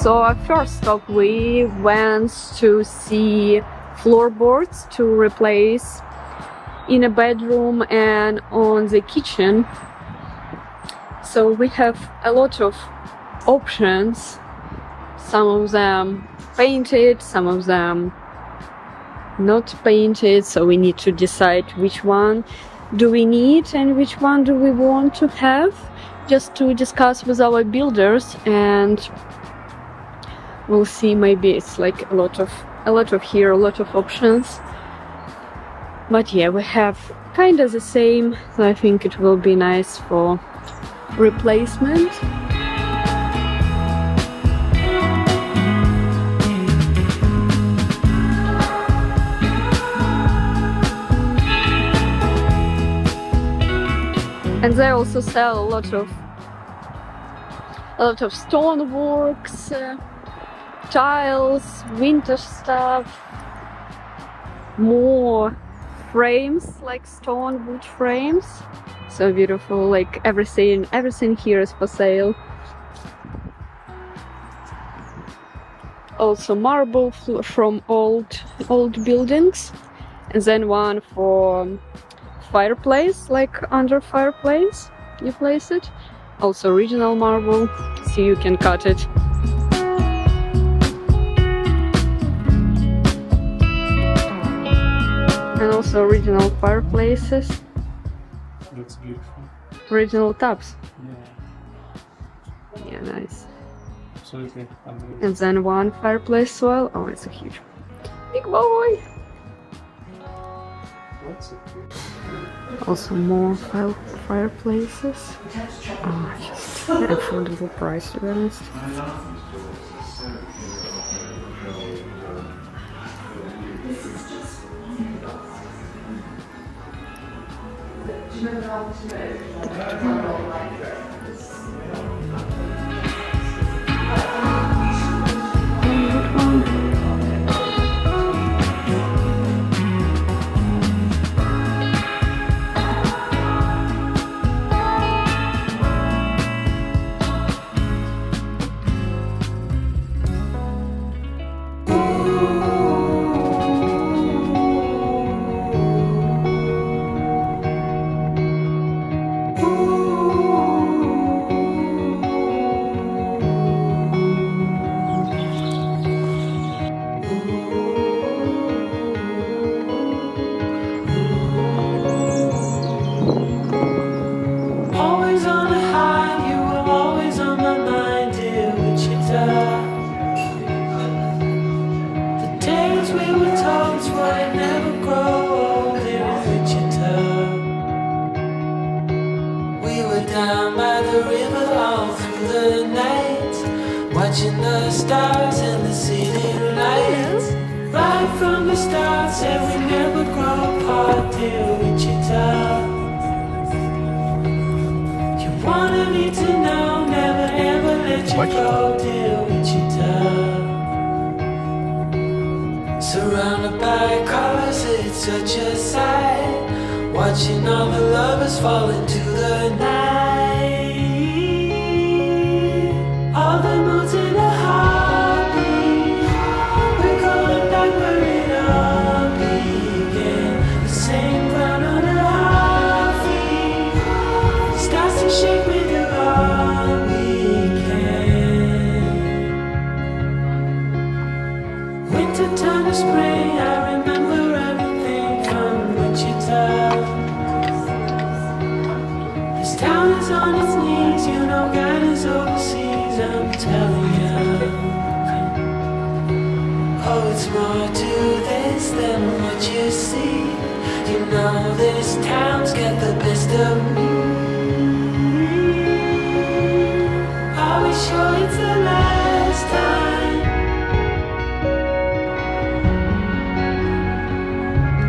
So our first stop, we went to see floorboards to replace in a bedroom and on the kitchen. So we have a lot of options, some of them painted, some of them not painted, so we need to decide which one do we need and which one do we want to have, just to discuss with our builders, and we'll see. Maybe it's like a lot of options, but yeah, we have kind of the same, so I think it will be nice for replacement. And they also sell a lot of stoneworks, tiles, vintage stuff, more frames, like stone wood frames. So beautiful, like everything here is for sale. Also marble from old buildings, and then one for fireplace, like under fireplace you place it. Also original marble, so you can cut it. And also original fireplaces. Looks beautiful. Original taps. Yeah. Yeah, nice. Absolutely amazing. And then one fireplace as well. Oh, it's a huge big boy. Also more fireplaces. Oh, just an affordable price, to be honest. Watching the stars and the city lights. Right from the start, said we never grow apart, dear Wichita. You wanted me to know, never ever let you go, dear Wichita. Surrounded by colors, it's such a sight. Watching all the lovers fall into the night. All the moods in a heartbeat. We're going back where it all began. The same ground on our heartbeat. Starts to shake me do all we can. Winter turned to spring. I remember everything from Wichita. This town is on its knees. You know God is overseas. I'm telling you. Oh, it's more to this than what you see. You know this town's got the best of me. Are we sure it's the last time?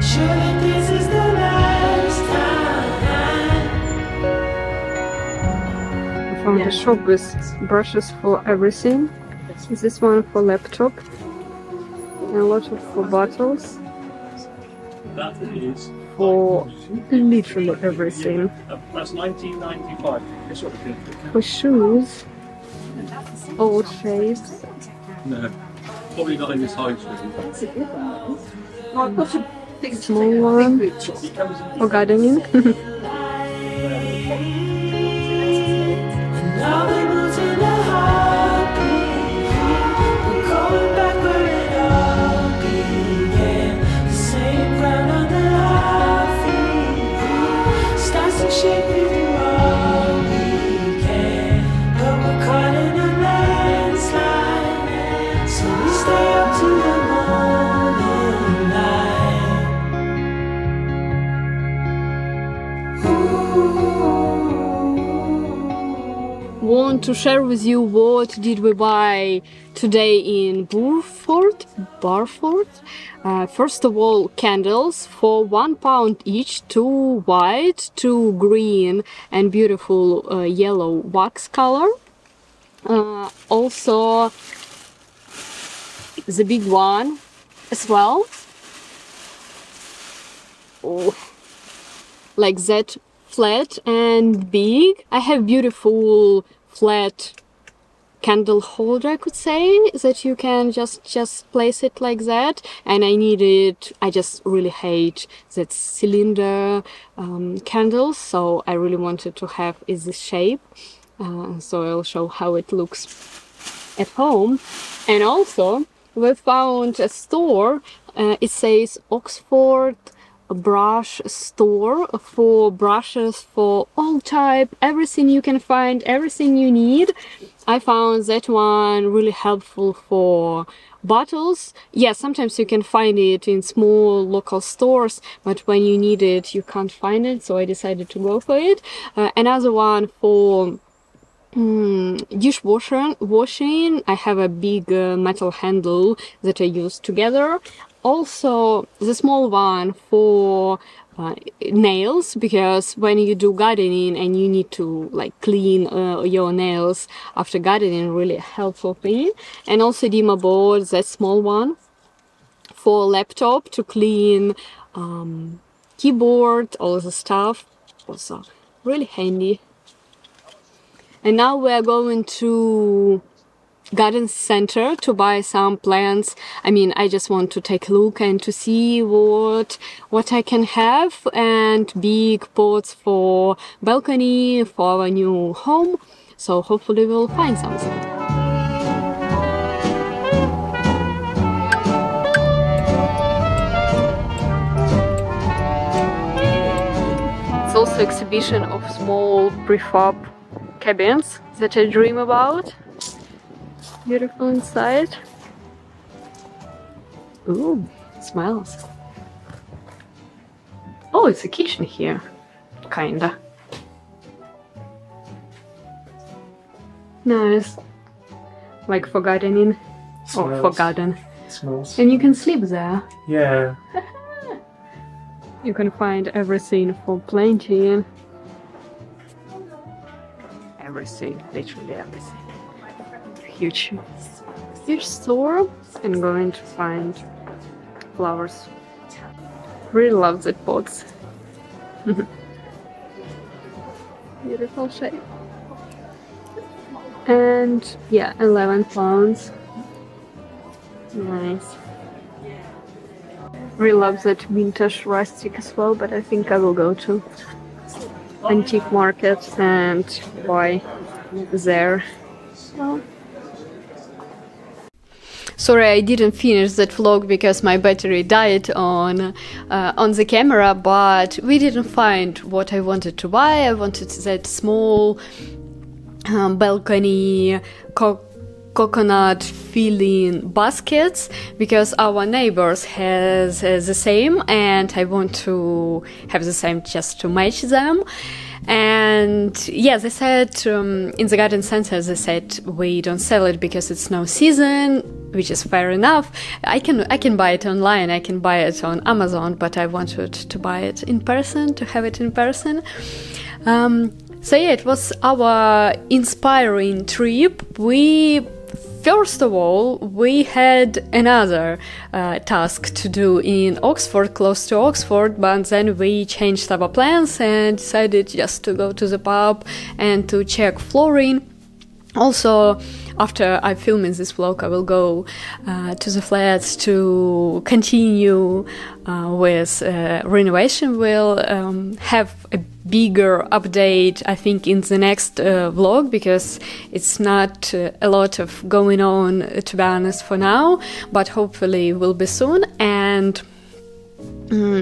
Sure that this is the last time. From the shop with brushes for everything. This one for laptop, and a lot of for bottles. That is For literally everything. That's 1995. For shoes. old shapes. No, probably not in this high tree. Small one for gardening. Now we moved in a heartbeat. We're going back where it all began. The same ground under our feet. Starts to shake we do all we can. But we're caught in a landslide. So we stay up to the morning light. Want to share with you what did we buy today in Burford. First of all, candles for £1 each, 2 white, 2 green and beautiful yellow wax color. Also the big one as well. Oh, like that, flat and big. I have beautiful flat candle holder, I could say, that you can just place it like that. And I needed, I just really hate that cylinder candles, so I really wanted to have this shape. So I'll show how it looks at home. And also we found a store, it says Oxford brush store, for brushes for all type, everything you can find, everything you need. I found that one really helpful for bottles. Yeah, sometimes you can find it in small local stores, but when you need it you can't find it, so I decided to go for it. Another one for washing. I have a big metal handle that I use together. Also the small one for nails, because when you do gardening and you need to like clean your nails after gardening, really helpful thing. And also dimmer board, that small one for laptop to clean keyboard, all the stuff, also really handy. And now we are going to garden center to buy some plants. I mean, I just want to take a look and to see what I can have, and big pots for balcony for our new home. So hopefully we'll find something. It's also exhibition of small prefab cabins that I dream about. Beautiful inside. Ooh, it smells. Oh, it's a kitchen here. Kinda. Nice. Like for gardening. Or for garden. Smells. And you can sleep there. Yeah. You can find everything for planting. Everything, literally everything. Huge store, and going to find flowers. Really love the pots. Beautiful shape. And yeah, £11. Nice. Really love that vintage rustic as well, but I think I will go to antique market and buy there. So. Sorry, I didn't finish that vlog because my battery died on the camera, but we didn't find what I wanted to buy. I wanted that small balcony coconut filling baskets, because our neighbors has the same, and I want to have the same just to match them. And yeah, they said in the garden center, they said we don't sell it because it's no season, which is fair enough. I can buy it online, I can buy it on Amazon, but I wanted to buy it in person, to have it in person. So yeah, it was our inspiring trip. First of all, we had another task to do in Oxford, close to Oxford, but then we changed our plans and decided just to go to the pub and to check flooring. Also, after I film in this vlog, I will go to the flats to continue with renovation. We'll have a bigger update, I think, in the next vlog, because it's not a lot of going on, to be honest, for now, but hopefully will be soon. And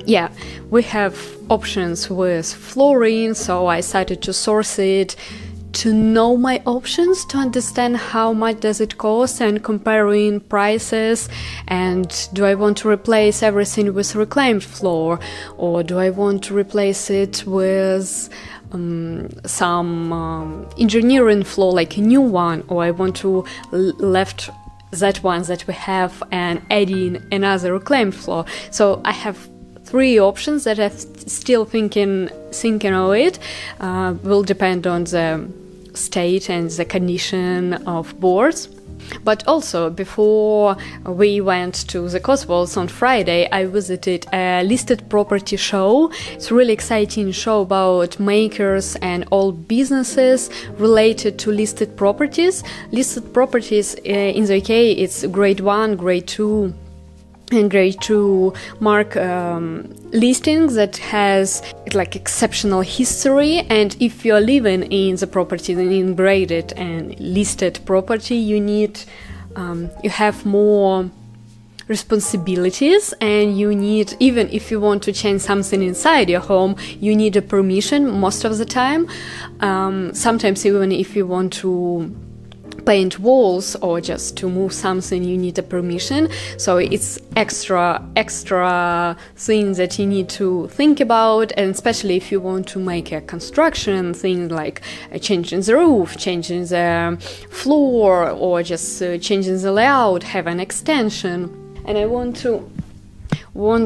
yeah, we have options with flooring, so I decided to source it, to know my options, to understand how much does it cost, and comparing prices. And do I want to replace everything with reclaimed floor, or do I want to replace it with some engineering floor, like a new one, or I want to left that one that we have and add in another reclaimed floor. So I have 3 options that I'm still thinking of it. Will depend on the state and the condition of boards. But also, before we went to the Cotswolds on Friday, I visited a listed property show. It's a really exciting show about makers and all businesses related to listed properties. Listed properties in the UK, it's grade 1, grade 2, and grade 2 mark listings that has like exceptional history. And if you're living in the property, in graded and listed property, you need you have more responsibilities, and you need, even if you want to change something inside your home, you need a permission most of the time. Sometimes even if you want to paint walls or just to move something, you need a permission. So it's extra things that you need to think about, and especially if you want to make a construction thing, like changing the roof, changing the floor, or just changing the layout, have an extension. And I want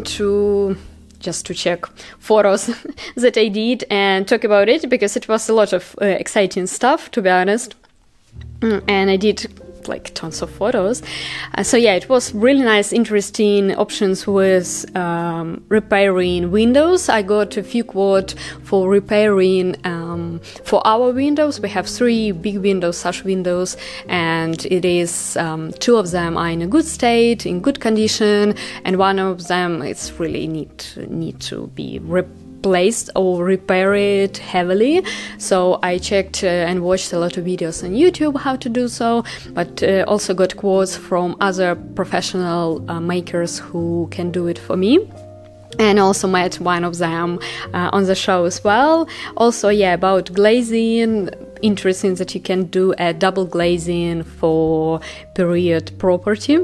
to just to check photos that I did and talk about it, because it was a lot of exciting stuff, to be honest. And I did like tons of photos. So yeah, it was really nice, interesting options with repairing windows. I got a few quotes for repairing for our windows. We have 3 big windows, sash windows, and it is 2 of them are in a good state, in good condition, and one of them it's really need to be replaced or repair it heavily. So I checked and watched a lot of videos on YouTube how to do so, but also got quotes from other professional makers who can do it for me, and also met one of them on the show as well. Also, yeah, about glazing, interesting that you can do a double glazing for period property.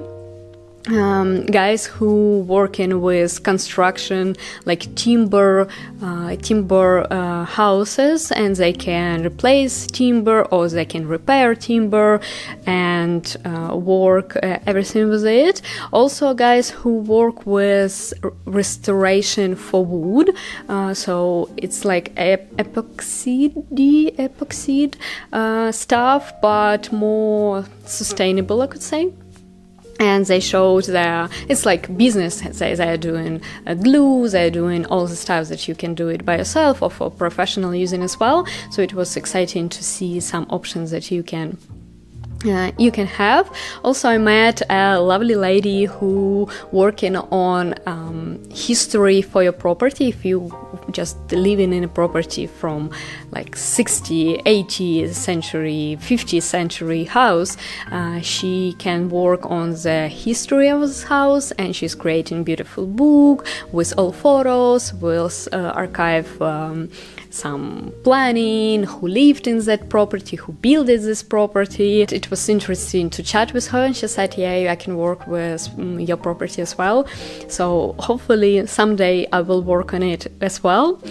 Guys who working with construction, like timber houses, and they can replace timber or they can repair timber and work everything with it. Also, guys who work with restoration for wood, so it's like epoxy stuff, but more sustainable, I could say. And they showed it's like business, they're doing glue, they're doing all the stuff that you can do it by yourself or for professional using as well. So it was exciting to see some options that you can have. Also, I met a lovely lady who working on history for your property. If you just living in a property from like 60, 80th century, 50th century house, she can work on the history of this house, and she's creating beautiful book with all photos, with archive some planning, who lived in that property, who built this property. It was interesting to chat with her, and she said, yeah, I can work with your property as well. So hopefully someday I will work on it as well.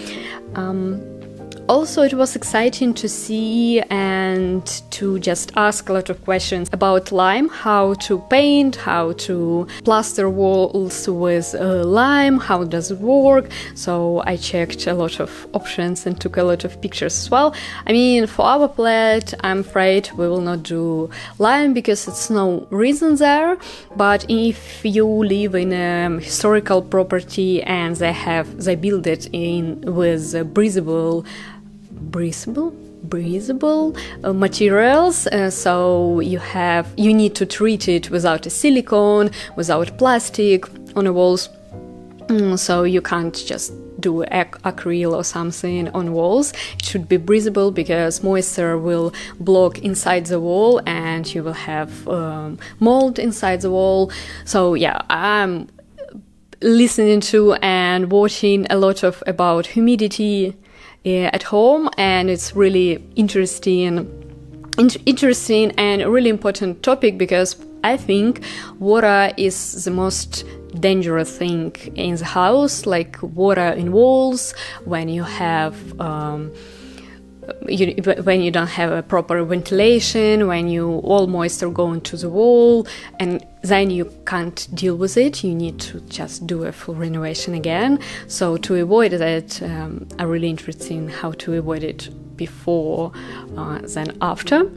Also, it was exciting to see and to just ask a lot of questions about lime, how to paint, how to plaster walls with lime, how does it work. So I checked a lot of options and took a lot of pictures as well. I mean, for our flat, I'm afraid we will not do lime because it's no reason there. But if you live in a historical property and they build it in with breathable breathable materials, so you need to treat it without a silicone, without plastic on the walls. So you can't just do acrylic or something on walls. It should be breathable because moisture will block inside the wall and you will have mold inside the wall. So yeah, I'm listening to and watching a lot about humidity at home, and it's really interesting and a really important topic, because I think water is the most dangerous thing in the house, like water in walls, when you have when you don't have a proper ventilation, when all moisture go into the wall, and then you can't deal with it. You need to just do a full renovation again. So to avoid that, I'm really interested in how to avoid it before than after.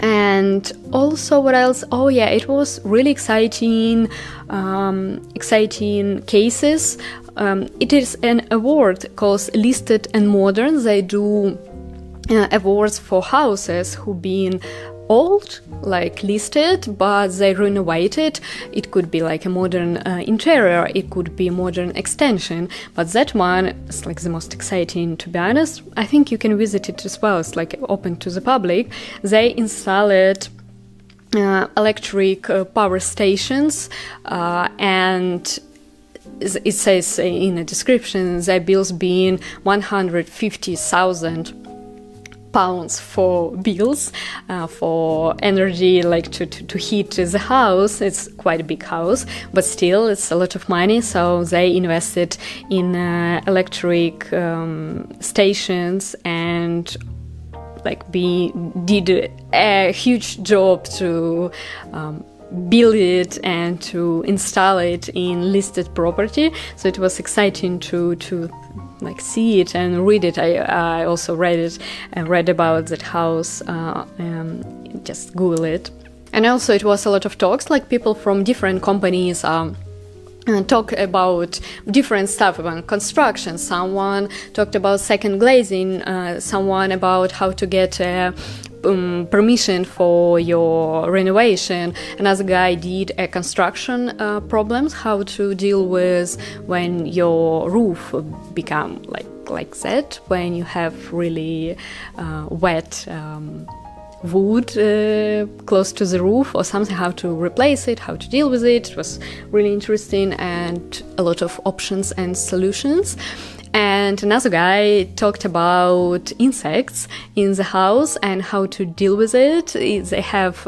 And also, what else? Oh yeah, it was really exciting cases. It is an award called Listed and Modern. They do awards for houses who been old, like listed, but they renovated. It could be like a modern interior, it could be a modern extension, but that one is like the most exciting, to be honest. I think you can visit it as well. It's like open to the public. They installed electric power stations, and it says in the description their bills being 150,000 pounds for bills, for energy, like to heat the house. It's quite a big house, but still it's a lot of money. So they invested in electric stations and did a huge job to build it and to install it in listed property. So it was exciting to see it and read it. I also read it and read about that house, just Google it. And also it was a lot of talks, like people from different companies talk about different stuff, about construction. Someone talked about second glazing, someone about how to get permission for your renovation. Another guy did a construction problems, how to deal with when your roof become like that, when you have really wet wood close to the roof or something, how to replace it, how to deal with it. It was really interesting and a lot of options and solutions. And another guy talked about insects in the house and how to deal with it. They have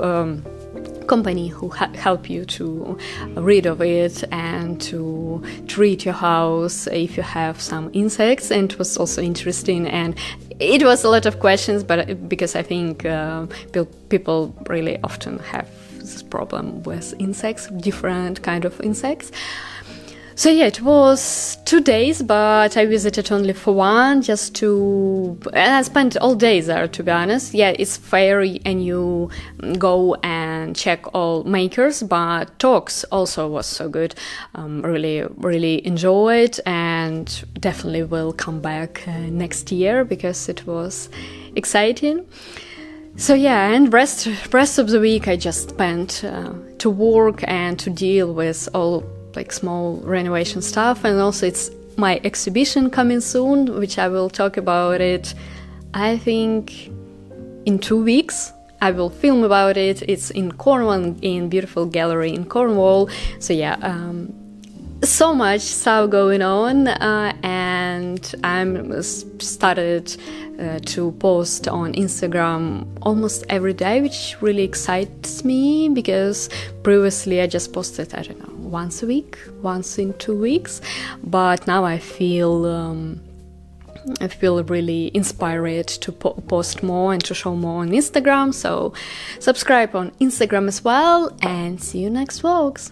company who help you to rid of it and to treat your house if you have some insects. And it was also interesting, and it was a lot of questions, but because I think people really often have this problem with insects, different kind of insects. So yeah, it was 2 days, but I visited only for one, and I spent all day there, to be honest. Yeah, it's fair and you go and check all makers, but talks also was so good. Really enjoyed, and definitely will come back next year because it was exciting. So yeah, and rest of the week I just spent to work and to deal with all small renovation stuff. And also it's my exhibition coming soon, which I will talk about it, I think, in 2 weeks. I will film about it. It's in Cornwall, in beautiful gallery in Cornwall. So yeah, so much stuff going on, and I'm started to post on Instagram almost every day, which really excites me, because previously I just posted, I don't know, once a week, once in 2 weeks, but now I feel really inspired to post more and to show more on Instagram. So subscribe on Instagram as well, and see you next vlogs.